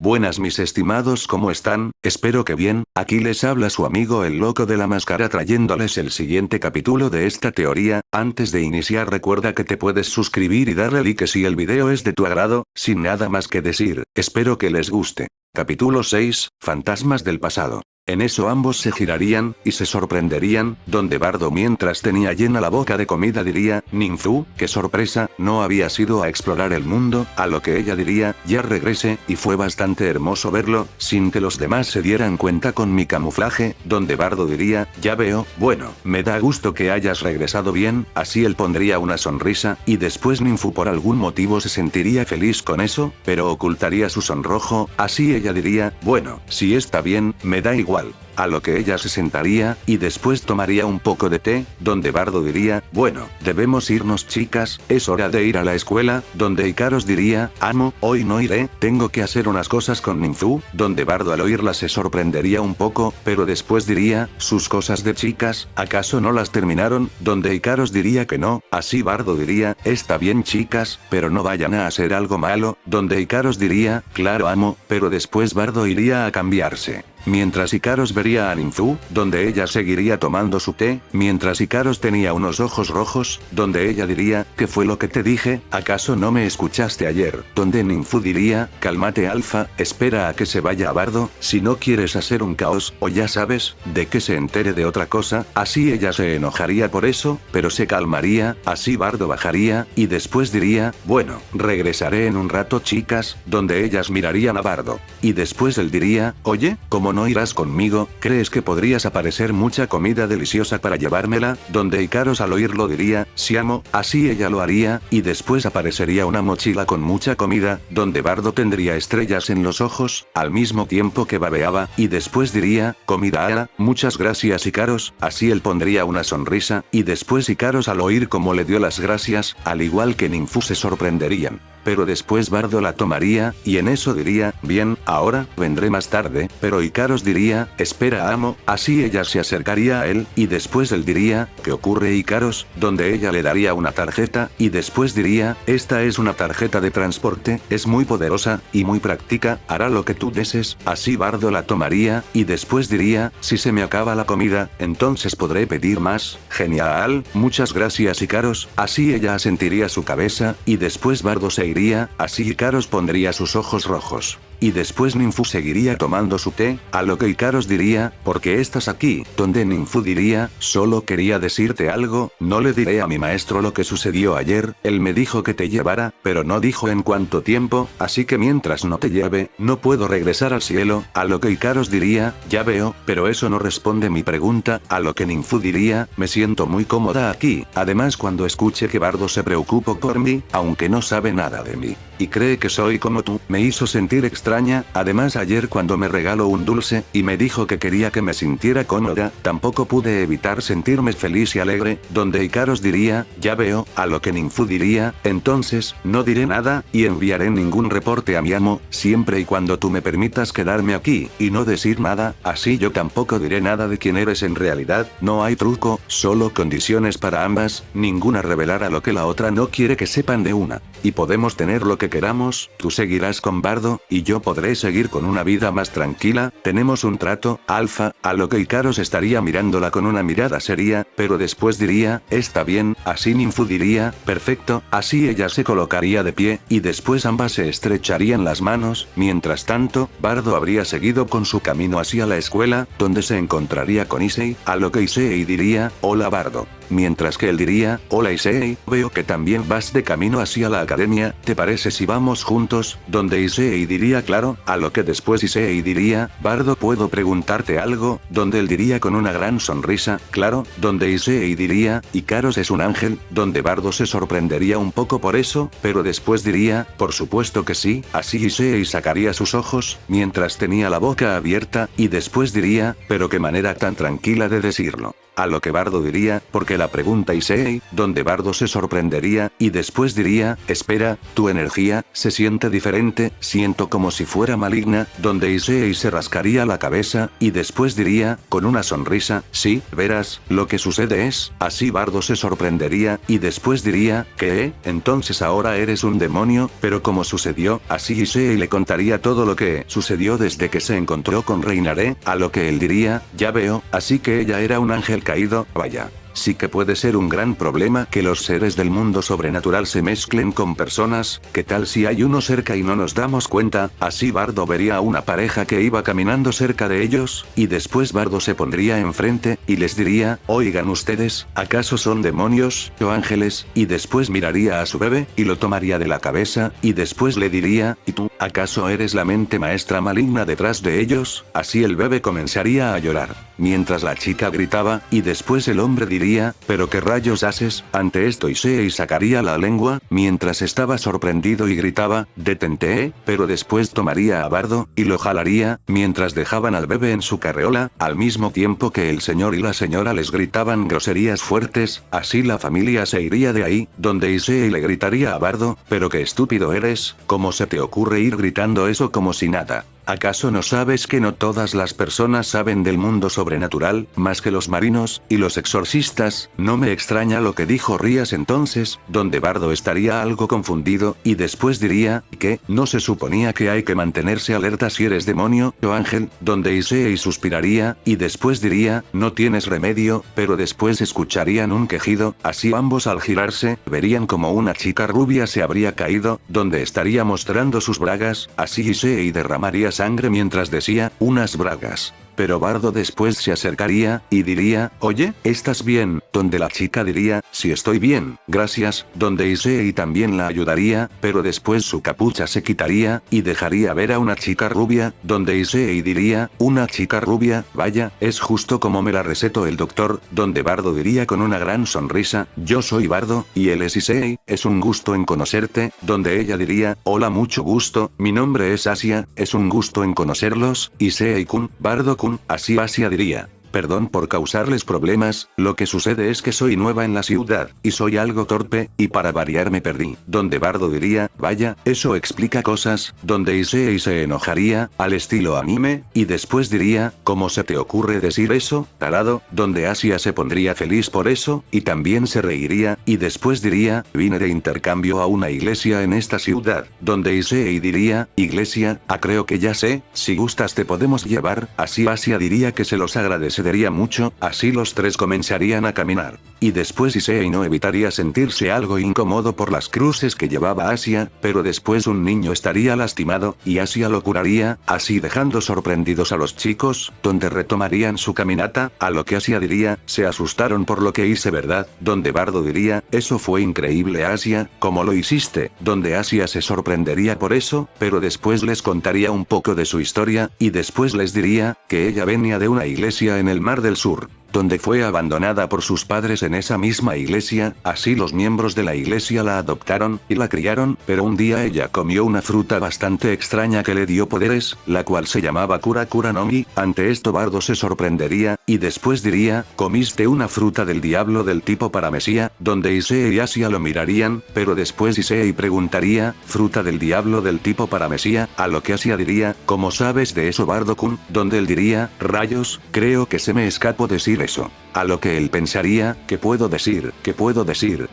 Buenas mis estimados, ¿cómo están? Espero que bien. Aquí les habla su amigo el loco de la máscara trayéndoles el siguiente capítulo de esta teoría. Antes de iniciar recuerda que te puedes suscribir y darle like si el video es de tu agrado. Sin nada más que decir, espero que les guste. Capítulo 6, Fantasmas del pasado. En eso ambos se girarían, y se sorprenderían, donde Bardo mientras tenía llena la boca de comida diría, Ninfu, qué sorpresa, no había ido a explorar el mundo, a lo que ella diría, ya regresé, y fue bastante hermoso verlo, sin que los demás se dieran cuenta con mi camuflaje, donde Bardo diría, ya veo, bueno, me da gusto que hayas regresado bien, así él pondría una sonrisa, y después Ninfu por algún motivo se sentiría feliz con eso, pero ocultaría su sonrojo, así ella diría, bueno, si está bien, me da igual. A lo que ella se sentaría, y después tomaría un poco de té, donde Bardo diría, bueno, debemos irnos chicas, es hora de ir a la escuela, donde Ikaros diría, amo, hoy no iré, tengo que hacer unas cosas con Ninfu, donde Bardo al oírla se sorprendería un poco, pero después diría, sus cosas de chicas, ¿acaso no las terminaron? Donde Ikaros diría que no, así Bardo diría, está bien chicas, pero no vayan a hacer algo malo, donde Ikaros diría, claro amo, pero después Bardo iría a cambiarse. Mientras Ikaros vería a Ninfu, donde ella seguiría tomando su té, mientras Ikaros tenía unos ojos rojos, donde ella diría, ¿qué fue lo que te dije? ¿Acaso no me escuchaste ayer? Donde Ninfu diría, cálmate Alfa, espera a que se vaya a Bardo, si no quieres hacer un caos, o ya sabes, de que se entere de otra cosa, así ella se enojaría por eso, pero se calmaría, así Bardo bajaría, y después diría, bueno, regresaré en un rato chicas, donde ellas mirarían a Bardo. Y después él diría, oye, ¿cómo no irás conmigo? ¿Crees que podrías aparecer mucha comida deliciosa para llevármela? Donde Ikaros al oírlo diría, sí amo, así ella lo haría, y después aparecería una mochila con mucha comida, donde Bardo tendría estrellas en los ojos, al mismo tiempo que babeaba, y después diría, comida muchas gracias Ikaros, así él pondría una sonrisa, y después Ikaros al oír cómo le dio las gracias, al igual que Ninfu se sorprenderían. Pero después Bardo la tomaría, y en eso diría, bien, ahora, vendré más tarde, pero Ikaros diría, espera amo, así ella se acercaría a él, y después él diría, ¿qué ocurre Ikaros? Donde ella le daría una tarjeta, y después diría, esta es una tarjeta de transporte, es muy poderosa, y muy práctica, hará lo que tú desees, así Bardo la tomaría, y después diría, si se me acaba la comida, entonces podré pedir más, genial, muchas gracias Ikaros, así ella asentiría su cabeza, y después Bardo se iría, así Ikaros pondría sus ojos rojos. Y después Ninfu seguiría tomando su té, a lo que Ikaros diría, ¿por qué estás aquí? Donde Ninfu diría, solo quería decirte algo, no le diré a mi maestro lo que sucedió ayer, él me dijo que te llevara, pero no dijo en cuánto tiempo, así que mientras no te lleve, no puedo regresar al cielo, a lo que Ikaros diría, ya veo, pero eso no responde mi pregunta, a lo que Ninfu diría, me siento muy cómoda aquí, además cuando escuche que Bardo se preocupó por mí, aunque no sabe nada de mí, y cree que soy como tú, me hizo sentir extraña, además ayer cuando me regaló un dulce, y me dijo que quería que me sintiera cómoda, tampoco pude evitar sentirme feliz y alegre, donde Ikaros diría, ya veo, a lo que Ninfu diría, entonces, no diré nada, y enviaré ningún reporte a mi amo, siempre y cuando tú me permitas quedarme aquí, y no decir nada, así yo tampoco diré nada de quién eres en realidad, no hay truco, solo condiciones para ambas, ninguna revelará lo que la otra no quiere que sepan de una. Y podemos tener lo que queramos, tú seguirás con Bardo, y yo podré seguir con una vida más tranquila, tenemos un trato, Alfa, a lo que Ikaros estaría mirándola con una mirada seria, pero después diría, está bien, así Ninfu diría, perfecto, así ella se colocaría de pie, y después ambas se estrecharían las manos, mientras tanto, Bardo habría seguido con su camino hacia la escuela, donde se encontraría con Issei, a lo que Issei diría, hola Bardo. Mientras que él diría, hola Issei, veo que también vas de camino hacia la academia, ¿te parece si vamos juntos? Donde Issei diría claro, a lo que después Issei diría, Bardo ¿puedo preguntarte algo? Donde él diría con una gran sonrisa, claro, donde Issei diría, Ikaros es un ángel, donde Bardo se sorprendería un poco por eso, pero después diría, por supuesto que sí, así Issei sacaría sus ojos, mientras tenía la boca abierta, y después diría, pero qué manera tan tranquila de decirlo. A lo que Bardo diría, porque que la pregunta Issei, donde Bardo se sorprendería, y después diría, espera, tu energía, se siente diferente, siento como si fuera maligna, donde Issei se rascaría la cabeza, y después diría, con una sonrisa, sí, verás, lo que sucede es, así Bardo se sorprendería, y después diría, ¿qué? Entonces ahora eres un demonio, pero como sucedió, así Issei le contaría todo lo que sucedió desde que se encontró con Reinare, a lo que él diría, ya veo, así que ella era un ángel caído, vaya. Sí que puede ser un gran problema que los seres del mundo sobrenatural se mezclen con personas, ¿qué tal si hay uno cerca y no nos damos cuenta? Así Bardo vería a una pareja que iba caminando cerca de ellos, y después Bardo se pondría enfrente, y les diría, oigan ustedes, ¿acaso son demonios, o ángeles? Y después miraría a su bebé, y lo tomaría de la cabeza, y después le diría, ¿y tú, acaso eres la mente maestra maligna detrás de ellos? Así el bebé comenzaría a llorar, mientras la chica gritaba, y después el hombre diría, ¿pero qué rayos haces? Ante esto Issei sacaría la lengua, mientras estaba sorprendido y gritaba, detente, pero después tomaría a Bardo, y lo jalaría, mientras dejaban al bebé en su carreola, al mismo tiempo que el señor y la señora les gritaban groserías fuertes, así la familia se iría de ahí, donde Issei le gritaría a Bardo, pero qué estúpido eres, ¿cómo se te ocurre ir gritando eso como si nada? ¿Acaso no sabes que no todas las personas saben del mundo sobrenatural, más que los marinos, y los exorcistas? No me extraña lo que dijo Rías entonces, donde Bardo estaría algo confundido, y después diría, ¿qué? ¿No se suponía que hay que mantenerse alerta si eres demonio, o ángel? Donde Issei suspiraría, y después diría, no tienes remedio, pero después escucharían un quejido, así ambos al girarse, verían como una chica rubia se habría caído, donde estaría mostrando sus bragas, así Issei derramaría sangre mientras decía, unas bragas. Pero Bardo después se acercaría, y diría, oye, ¿estás bien? Donde la chica diría, sí estoy bien, gracias, donde Issei también la ayudaría, pero después su capucha se quitaría, y dejaría ver a una chica rubia, donde Issei diría, una chica rubia, vaya, es justo como me la recetó el doctor, donde Bardo diría con una gran sonrisa, yo soy Bardo, y él es Issei, es un gusto en conocerte, donde ella diría, hola mucho gusto, mi nombre es Asia, es un gusto en conocerlos, Issei-kun, Bardo-kun, así Asia diría. Perdón por causarles problemas, lo que sucede es que soy nueva en la ciudad, y soy algo torpe, y para variar me perdí. Donde Bardo diría, vaya, eso explica cosas, donde Issei se enojaría, al estilo anime, y después diría, ¿cómo se te ocurre decir eso, tarado? Donde Asia se pondría feliz por eso, y también se reiría, y después diría, vine de intercambio a una iglesia en esta ciudad, donde Issei diría, iglesia, creo que ya sé, si gustas te podemos llevar, así Asia diría que se los agradecería mucho, así los tres comenzarían a caminar. Y después Issei no evitaría sentirse algo incómodo por las cruces que llevaba Asia, pero después un niño estaría lastimado, y Asia lo curaría, así dejando sorprendidos a los chicos, donde retomarían su caminata, a lo que Asia diría, se asustaron por lo que hice ¿verdad? Donde Bardo diría, eso fue increíble Asia, ¿cómo lo hiciste? Donde Asia se sorprendería por eso, pero después les contaría un poco de su historia, y después les diría, que ella venía de una iglesia en el Mar del Sur, donde fue abandonada por sus padres en esa misma iglesia, así los miembros de la iglesia la adoptaron, y la criaron, pero un día ella comió una fruta bastante extraña que le dio poderes, la cual se llamaba Kura Kura no Mi, ante esto Bardo se sorprendería, y después diría, comiste una fruta del diablo del tipo paramesía, donde Issei y Asia lo mirarían, pero después Issei preguntaría, fruta del diablo del tipo paramesía, a lo que Asia diría, ¿cómo sabes de eso Bardo-kun? Donde él diría, rayos, creo que se me escapó decir eso. A lo que él pensaría, ¿qué puedo decir? ¿Qué puedo decir?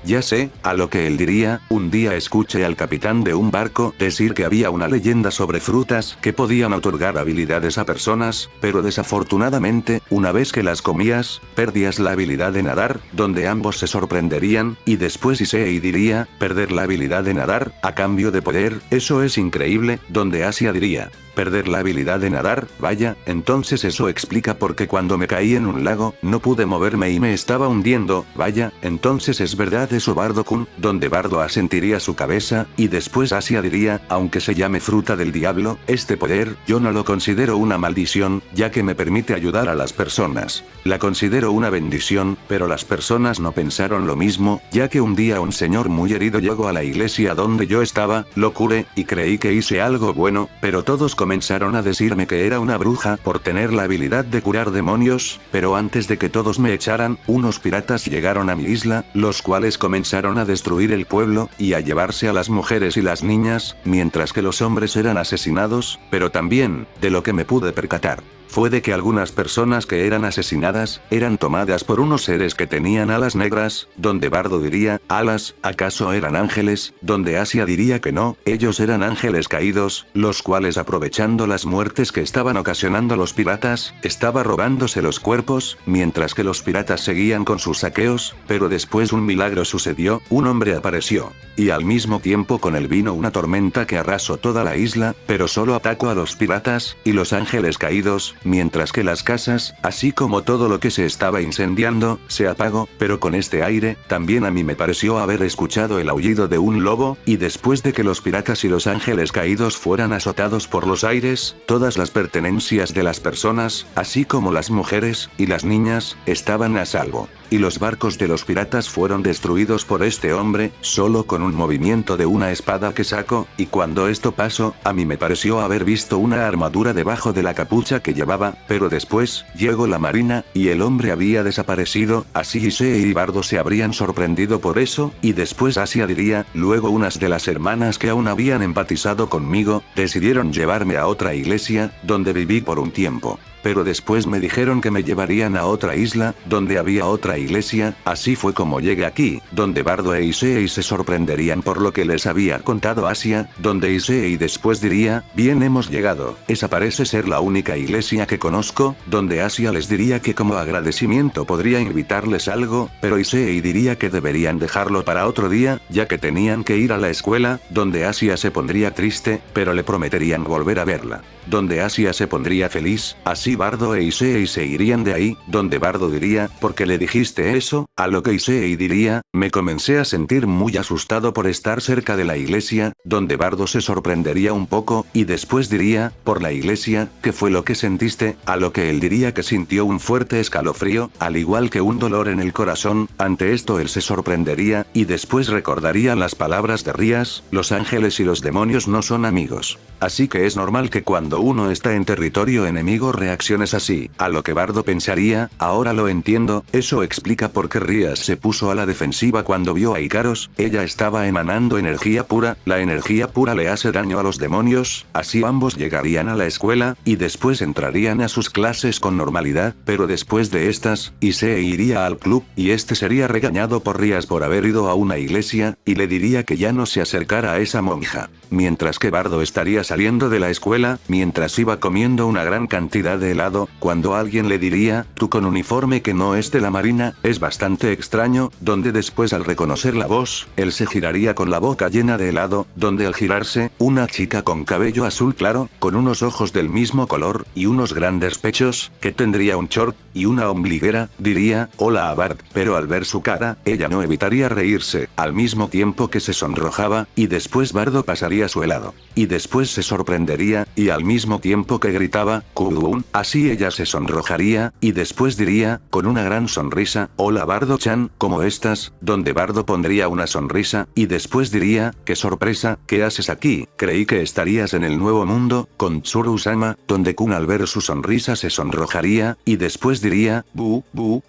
Ya sé, a lo que él diría, un día escuché al capitán de un barco decir que había una leyenda sobre frutas que podían otorgar habilidades a personas, pero desafortunadamente, una vez que las comías, perdías la habilidad de nadar, donde ambos se sorprenderían, y después Issei diría, perder la habilidad de nadar, a cambio de poder, eso es increíble, donde Asia diría, perder la habilidad de nadar, vaya, entonces eso explica por qué cuando me caí en un lago, no pude moverme y me estaba hundiendo, vaya, entonces es verdad eso Bardo-kun, donde Bardo asentiría su cabeza, y después Asia diría, aunque se llame fruta del diablo, este poder, yo no lo considero una maldición, ya que me me permite ayudar a las personas. La considero una bendición, pero las personas no pensaron lo mismo, ya que un día un señor muy herido llegó a la iglesia donde yo estaba, lo curé, y creí que hice algo bueno, pero todos comenzaron a decirme que era una bruja por tener la habilidad de curar demonios, pero antes de que todos me echaran, unos piratas llegaron a mi isla, los cuales comenzaron a destruir el pueblo, y a llevarse a las mujeres y las niñas, mientras que los hombres eran asesinados, pero también, de lo que me pude percatar, fue de que algunas personas que eran asesinadas, eran tomadas por unos seres que tenían alas negras, donde Bardo diría, ¿alas? ¿Acaso eran ángeles? Donde Asia diría que no, ellos eran ángeles caídos, los cuales aprovechando las muertes que estaban ocasionando los piratas, estaba robándose los cuerpos, mientras que los piratas seguían con sus saqueos, pero después un milagro sucedió, un hombre apareció. Y al mismo tiempo con él vino una tormenta que arrasó toda la isla, pero solo atacó a los piratas, y los ángeles caídos, mientras que las casas, así como todo lo que se estaba incendiando, se apagó, pero con este aire, también a mí me pareció haber escuchado el aullido de un lobo, y después de que los piratas y los ángeles caídos fueran azotados por los aires, todas las pertenencias de las personas, así como las mujeres, y las niñas, estaban a salvo. Y los barcos de los piratas fueron destruidos por este hombre, solo con un movimiento de una espada que sacó, y cuando esto pasó, a mí me pareció haber visto una armadura debajo de la capucha que llevaba, pero después, llegó la marina, y el hombre había desaparecido, así Issei y Bardo se habrían sorprendido por eso, y después Asia diría, luego unas de las hermanas que aún habían empatizado conmigo, decidieron llevarme a otra iglesia, donde viví por un tiempo. Pero después me dijeron que me llevarían a otra isla, donde había otra iglesia, así fue como llegué aquí, donde Bardo e Issei se sorprenderían por lo que les había contado Asia, donde Issei después diría, bien hemos llegado, esa parece ser la única iglesia que conozco, donde Asia les diría que como agradecimiento podría invitarles algo, pero Issei diría que deberían dejarlo para otro día, ya que tenían que ir a la escuela, donde Asia se pondría triste, pero le prometerían volver a verla. Donde Asia se pondría feliz, así Bardo e Issei se irían de ahí, donde Bardo diría, ¿por qué le dijiste eso? A lo que Issei diría, me comencé a sentir muy asustado por estar cerca de la iglesia, donde Bardo se sorprendería un poco, y después diría, por la iglesia, ¿qué fue lo que sentiste? A lo que él diría que sintió un fuerte escalofrío, al igual que un dolor en el corazón, ante esto él se sorprendería, y después recordaría las palabras de Rías, los ángeles y los demonios no son amigos. Así que es normal que cuando uno está en territorio enemigo reacciones así, a lo que Bardo pensaría, ahora lo entiendo, eso explica por qué Rías se puso a la defensiva cuando vio a Ikaros, ella estaba emanando energía pura, la energía pura le hace daño a los demonios, así ambos llegarían a la escuela, y después entrarían a sus clases con normalidad, pero después de estas, Issei iría al club, y este sería regañado por Rías por haber ido a una iglesia, y le diría que ya no se acercara a esa monja. Mientras que Bardo estaría saliendo de la escuela, mientras iba comiendo una gran cantidad de helado, cuando alguien le diría, tú con uniforme que no es de la marina, es bastante extraño, donde después al reconocer la voz, él se giraría con la boca llena de helado, donde al girarse, una chica con cabello azul claro, con unos ojos del mismo color, y unos grandes pechos, que tendría un short, y una ombliguera, diría, hola a Bart, pero al ver su cara, ella no evitaría reírse, al mismo tiempo que se sonrojaba, y después Bardo pasaría su helado. Y después se sorprendería, y al mismo tiempo que gritaba, Kudun, así ella se sonrojaría, y después diría, con una gran sonrisa, hola Bardo-chan, ¿cómo estás? Donde Bardo pondría una sonrisa, y después diría, qué sorpresa, ¿qué haces aquí? Creí que estarías en el nuevo mundo, con Tsuru-sama, donde Kun al ver su sonrisa se sonrojaría, y después diría,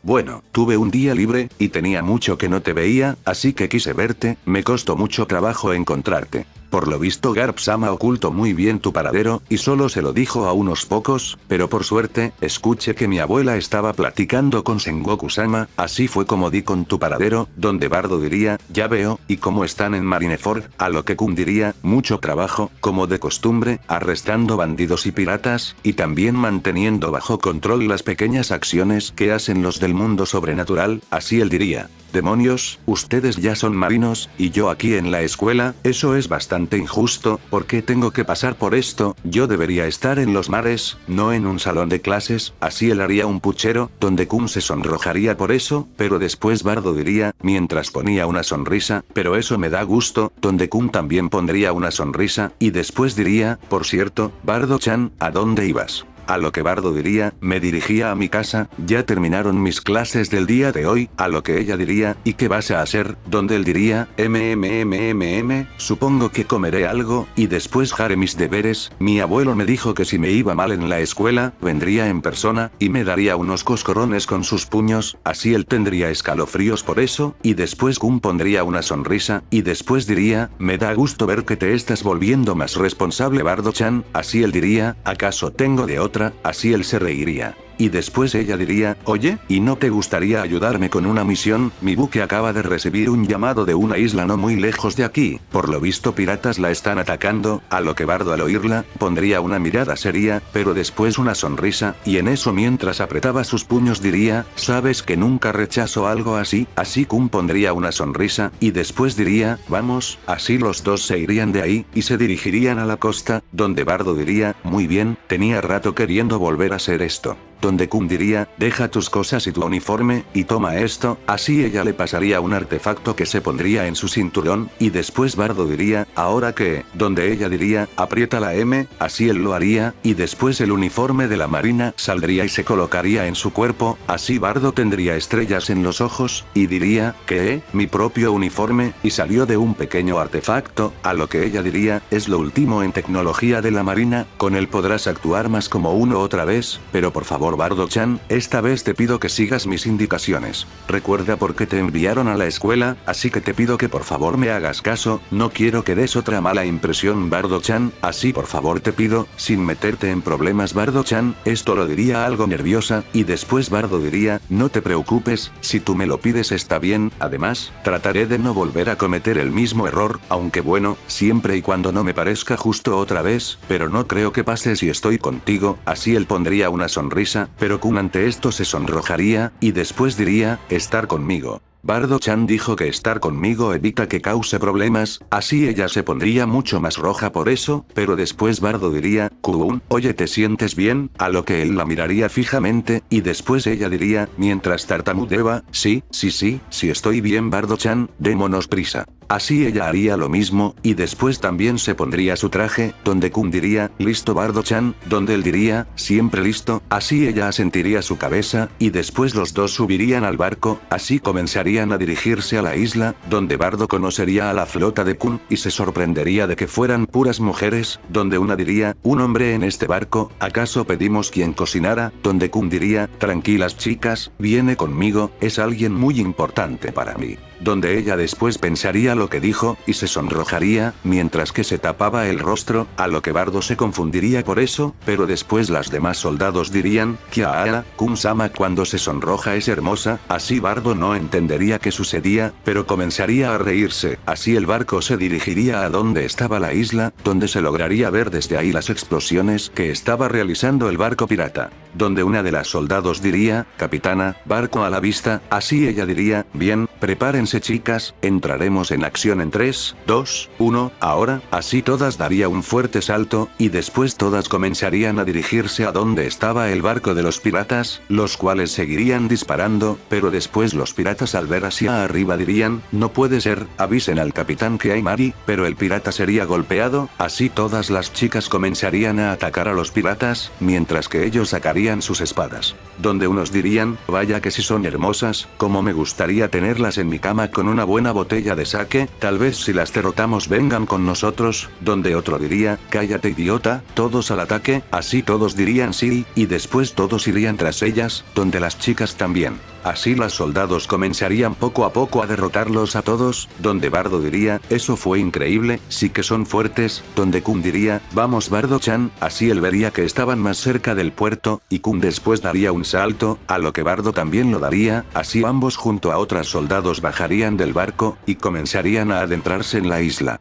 bueno, tuve un día libre, y tenía mucho que no te veía, así que quise verte, me costó mucho trabajo encontrarte. Por lo visto Garp-sama ocultó muy bien tu paradero, y solo se lo dijo a unos pocos, pero por suerte, escuché que mi abuela estaba platicando con Sengoku-sama, así fue como di con tu paradero, donde Bardo diría, ya veo, y cómo están en Marineford, a lo que Kun diría, mucho trabajo, como de costumbre, arrestando bandidos y piratas, y también manteniendo bajo control las pequeñas acciones que hacen los del mundo sobrenatural, así él diría. Demonios, ustedes ya son marinos, y yo aquí en la escuela, eso es bastante injusto, ¿por qué tengo que pasar por esto? Yo debería estar en los mares, no en un salón de clases, así él haría un puchero, donde Kun se sonrojaría por eso, pero después Bardo diría, mientras ponía una sonrisa, pero eso me da gusto, donde Kun también pondría una sonrisa, y después diría, por cierto, Bardo-chan, ¿a dónde ibas? a lo que Bardo diría, me dirigía a mi casa, ya terminaron mis clases del día de hoy, a lo que ella diría, ¿y qué vas a hacer? Donde él diría, supongo que comeré algo, y después haré mis deberes, mi abuelo me dijo que si me iba mal en la escuela, vendría en persona, y me daría unos coscorrones con sus puños, así él tendría escalofríos por eso, y después Kun pondría una sonrisa, y después diría, me da gusto ver que te estás volviendo más responsable Bardo-chan, así él diría, ¿acaso tengo de otra? Así él se reiría. Y después ella diría, oye, ¿y no te gustaría ayudarme con una misión? Mi buque acaba de recibir un llamado de una isla no muy lejos de aquí, por lo visto piratas la están atacando, a lo que Bardo al oírla, pondría una mirada seria, pero después una sonrisa, y en eso mientras apretaba sus puños diría, sabes que nunca rechazo algo así, así Kun pondría una sonrisa, y después diría, vamos, así los dos se irían de ahí, y se dirigirían a la costa, donde Bardo diría, muy bien, tenía rato queriendo volver a hacer esto. Donde Kun diría, deja tus cosas y tu uniforme, y toma esto, así ella le pasaría un artefacto que se pondría en su cinturón, y después Bardo diría, ¿ahora qué? Donde ella diría, aprieta la M, así él lo haría, y después el uniforme de la marina saldría y se colocaría en su cuerpo, así Bardo tendría estrellas en los ojos, y diría, ¿qué? Mi propio uniforme, y salió de un pequeño artefacto, a lo que ella diría, es lo último en tecnología de la marina, con él podrás actuar más como uno otra vez, pero por favor Bardo-chan, esta vez te pido que sigas mis indicaciones. Recuerda por qué te enviaron a la escuela, así que te pido que por favor me hagas caso, no quiero que des otra mala impresión Bardo-chan, así por favor te pido, sin meterte en problemas Bardo-chan, esto lo diría algo nerviosa, y después Bardo diría, no te preocupes, si tú me lo pides está bien, además, trataré de no volver a cometer el mismo error, aunque bueno, siempre y cuando no me parezca justo otra vez, pero no creo que pase si estoy contigo, así él pondría una sonrisa, pero Kun ante esto se sonrojaría, y después diría, estar conmigo. Bardo-chan dijo que estar conmigo evita que cause problemas, así ella se pondría mucho más roja por eso, pero después Bardo diría, Kun, oye ¿te sientes bien? A lo que él la miraría fijamente, y después ella diría, mientras tartamudeaba, sí estoy bien Bardo-chan, démonos prisa. Así ella haría lo mismo, y después también se pondría su traje, donde Kun diría, listo Bardo-chan, donde él diría, siempre listo, así ella asentiría su cabeza, y después los dos subirían al barco, así comenzarían a dirigirse a la isla, donde Bardo conocería a la flota de Kun, y se sorprendería de que fueran puras mujeres, donde una diría, un hombre en este barco, ¿acaso pedimos quien cocinara? Donde Kun diría, tranquilas chicas, viene conmigo, es alguien muy importante para mí. Donde ella después pensaría lo que dijo, y se sonrojaría, mientras que se tapaba el rostro, a lo que Bardo se confundiría por eso, pero después las demás soldados dirían, Kiara, Kun-sama cuando se sonroja es hermosa, así Bardo no entendería qué sucedía, pero comenzaría a reírse, así el barco se dirigiría a donde estaba la isla, donde se lograría ver desde ahí las explosiones que estaba realizando el barco pirata. Donde una de las soldados diría, capitana, barco a la vista, así ella diría, bien, prepárense chicas, entraremos en acción en 3, 2, 1, ahora, así todas daría un fuerte salto, y después todas comenzarían a dirigirse a donde estaba el barco de los piratas, los cuales seguirían disparando, pero después los piratas al ver hacia arriba dirían, no puede ser, avisen al capitán que hay Mari, pero el pirata sería golpeado, así todas las chicas comenzarían a atacar a los piratas, mientras que ellos sacarían sus espadas. Donde unos dirían, vaya que si son hermosas, como me gustaría tenerlas en mi cama con una buena botella de sake, tal vez si las derrotamos vengan con nosotros, donde otro diría, cállate idiota, todos al ataque, así todos dirían sí, y después todos irían tras ellas, donde las chicas también. Así los soldados comenzarían poco a poco a derrotarlos a todos, donde Bardo diría, eso fue increíble, sí que son fuertes, donde Kun diría, vamos Bardo-chan, así él vería que estaban más cerca del puerto, y Kun después daría un salto, a lo que Bardo también lo daría, así ambos junto a otros soldados bajarían del barco, y comenzarían a adentrarse en la isla.